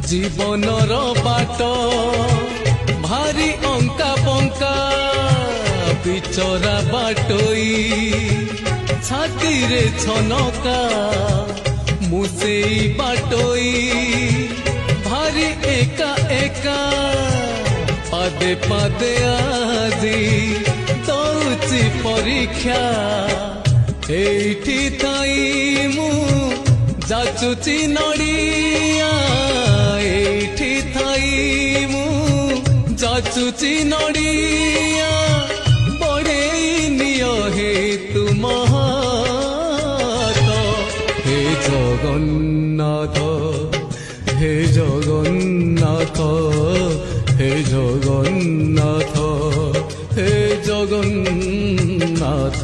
जीवनर बाट भारी अंका बंका बिचरा बाटोई छाती रे छनका मुसेई बाटोई भारी एका एका पादे पादे आजी दौची परीक्षा एठी थाई मु जाचुची नड़िया एठी थाई मु जाचुची नड़िया बड़े नियो हे तुम हे जगन्नाथ हे जगन्नाथ हे जगन्नाथ हे जगन्नाथ।